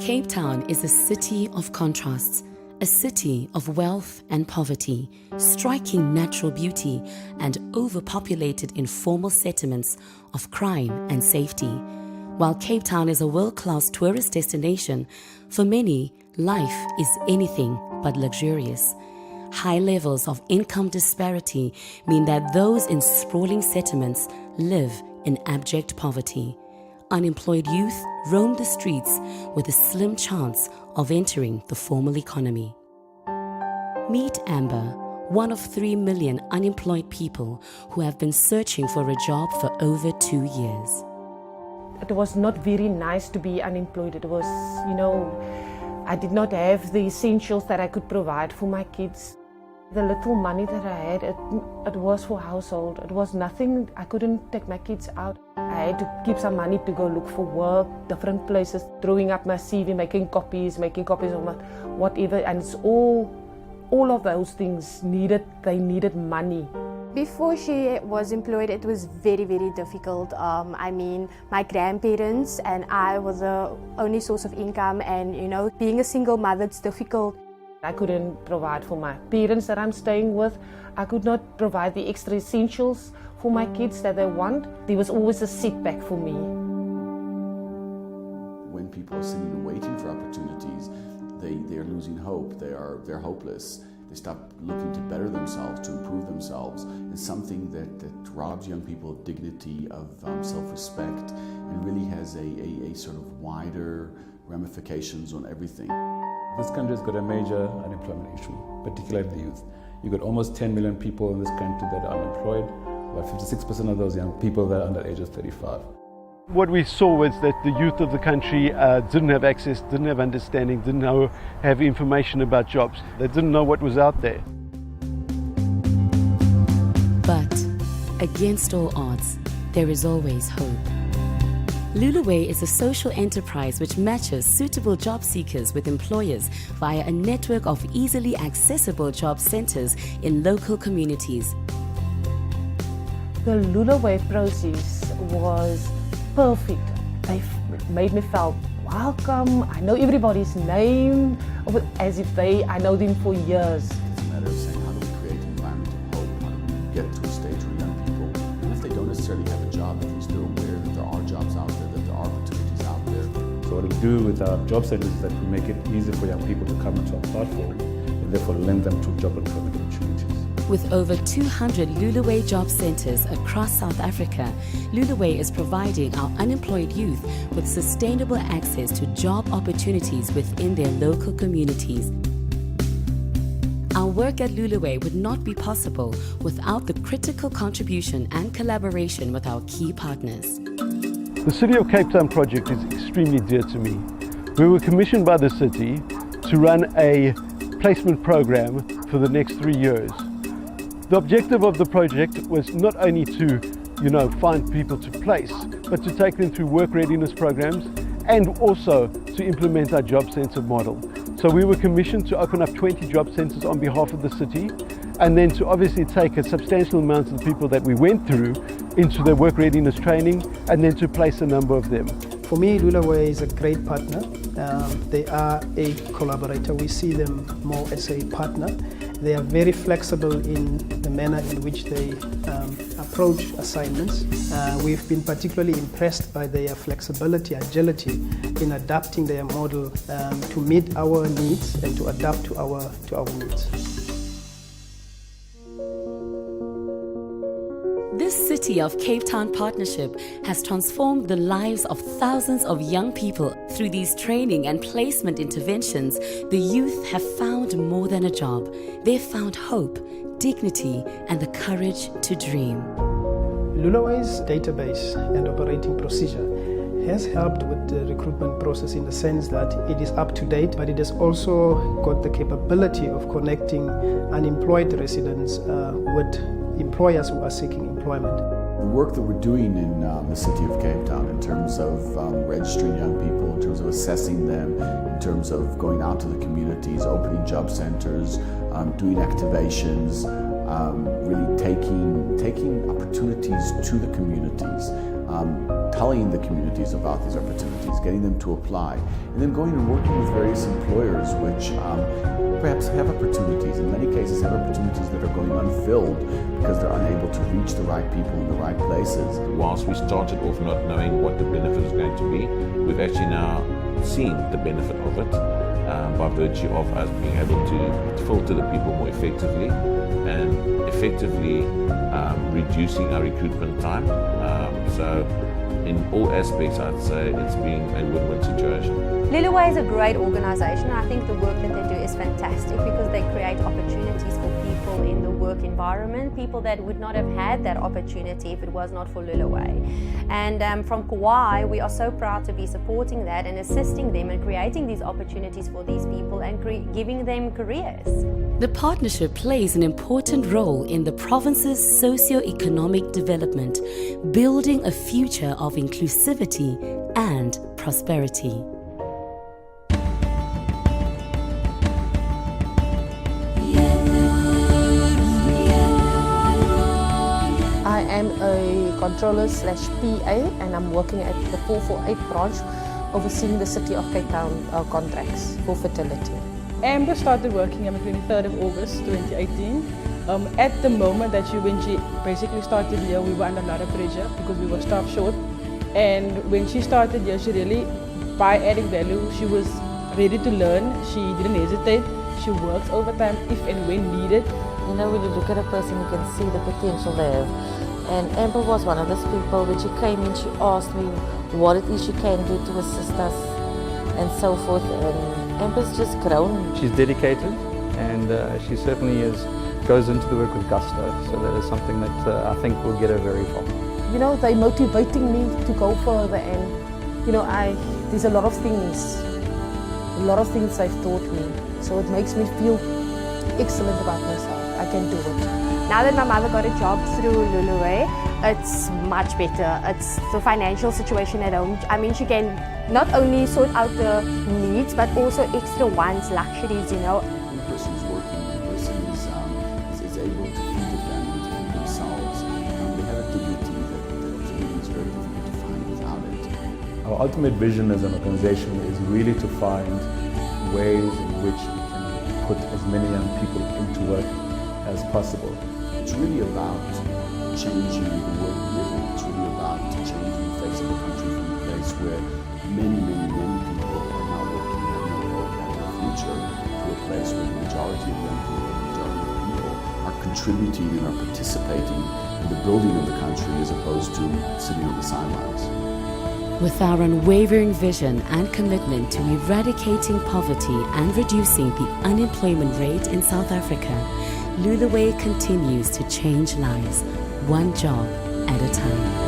Cape Town is a city of contrasts, a city of wealth and poverty, striking natural beauty and overpopulated informal settlements of crime and safety. While Cape Town is a world-class tourist destination, for many, life is anything but luxurious. High levels of income disparity mean that those in sprawling settlements live in abject poverty. Unemployed youth roam the streets with a slim chance of entering the formal economy. Meet Amber, one of 3 million unemployed people who have been searching for a job for over 2 years. It was not very nice to be unemployed. It was, I did not have the essentials that I could provide for my kids. The little money that I had, it was for household. It was nothing, I couldn't take my kids out. I had to keep some money to go look for work, different places, throwing up my CV, making copies of my whatever. And it's all of those things they needed money. Before she was employed, it was very, very difficult. My grandparents and I was the only source of income, and being a single mother, it's difficult. I couldn't provide for my parents that I'm staying with. I could not provide the extra essentials for my kids that they want. There was always a setback for me. When people are sitting and waiting for opportunities, they're losing hope, they're hopeless. They stop looking to better themselves, to improve themselves. It's something that robs young people of dignity, of self-respect, and really has a sort of wider ramifications on everything. This country's got a major unemployment issue, particularly the youth. You've got almost 10 million people in this country that are unemployed, about 56% of those young people that are under the age of 35. What we saw was that the youth of the country didn't have access, didn't have understanding, didn't have information about jobs. They didn't know what was out there. But against all odds, there is always hope. Lulaway is a social enterprise which matches suitable job seekers with employers via a network of easily accessible job centers in local communities. The Lulaway process was perfect. They made me feel welcome. I know everybody's name, as if I know them for years. It's a matter of saying, how do we create an environment of hope? How do we get to a stage where young people, even if they don't necessarily have a job, at least they're aware that there are jobs out there, that there are opportunities out there. So what we do with our job centers is that we make it easy for young people to come into our platform and therefore link them to job employment opportunities. With over 200 Lulaway job centers across South Africa, Lulaway is providing our unemployed youth with sustainable access to job opportunities within their local communities. Our work at Lulaway would not be possible without the critical contribution and collaboration with our key partners. The City of Cape Town project is extremely dear to me. We were commissioned by the city to run a placement program for the next 3 years. The objective of the project was not only to, find people to place, but to take them through work readiness programs and also to implement our job center model. So we were commissioned to open up 20 job centers on behalf of the city, and then to obviously take a substantial amount of the people that we went through into their work readiness training, and then to place a number of them. For me, Lulaway is a great partner. They are a collaborator. We see them more as a partner. They are very flexible in the manner in which they approach assignments. We've been particularly impressed by their flexibility, agility in adapting their model to meet our needs and to adapt to our needs. This City of Cape Town partnership has transformed the lives of thousands of young people. Through these training and placement interventions, the youth have found more than a job. They've found hope, dignity, and the courage to dream. Lulaway's database and operating procedure has helped with the recruitment process in the sense that it is up to date, but it has also got the capability of connecting unemployed residents with employers who are seeking employment. The work that we're doing in the City of Cape Town in terms of registering young people, in terms of assessing them, in terms of going out to the communities, opening job centers, doing activations, really taking opportunities to the communities telling the communities about these opportunities, getting them to apply, and then going and working with various employers which perhaps have opportunities, in many cases have opportunities that are going unfilled because they're unable to reach the right people in the right places. Whilst we started off not knowing what the benefit is going to be, we've actually now seen the benefit of it by virtue of us being able to filter the people more effectively and effectively reducing our recruitment time. So in all aspects, I'd say it's been a win-win situation. Luluway is a great organisation. I think the work that they do is fantastic because they create opportunities for people in the work environment, people that would not have had that opportunity if it was not for Luluway. And from Kauai, we are so proud to be supporting that and assisting them and creating these opportunities for these people and giving them careers. The partnership plays an important role in the province's socio-economic development, building a future of inclusivity and prosperity. I am a controller / PA and I'm working at the 448 branch overseeing the City of Cape Town contracts for fertility. Amber started working on the 23rd of August 2018. At the moment when she basically started here, we were under a lot of pressure because we were staff short. And when she started here, she really, by adding value, she was ready to learn. She didn't hesitate. She works overtime if and when needed. You know, when you look at a person, you can see the potential they have. And Amber was one of those people. When she came in, she asked me what it is she can do to assist us and so forth. And Amber's just grown. She's dedicated and she certainly goes into the work with gusto. So that is something that I think will get her very far. You know, they're motivating me to go further and, you know, there's a lot of things they've taught me. So it makes me feel excellent about myself. I can do it. Now that my mother got a job through Luluway, it's much better. It's the financial situation at home. I mean, she can not only sort out the needs, but also extra wants, luxuries, you know. When a person is working, when a person is able to feed the family, to feed themselves, they have a dignity that is very difficult to find without it. Our ultimate vision as an organization is really to find ways in which we can put as many young people into work as possible. It's really about changing the world we live in. It's really about changing the face of the country from a place where many people are now working and have no hope of a future to a place where the majority of young people, the majority of people are contributing and are participating in the building of the country as opposed to sitting on the sidelines. With our unwavering vision and commitment to eradicating poverty and reducing the unemployment rate in South Africa, Luluway continues to change lives, one job at a time.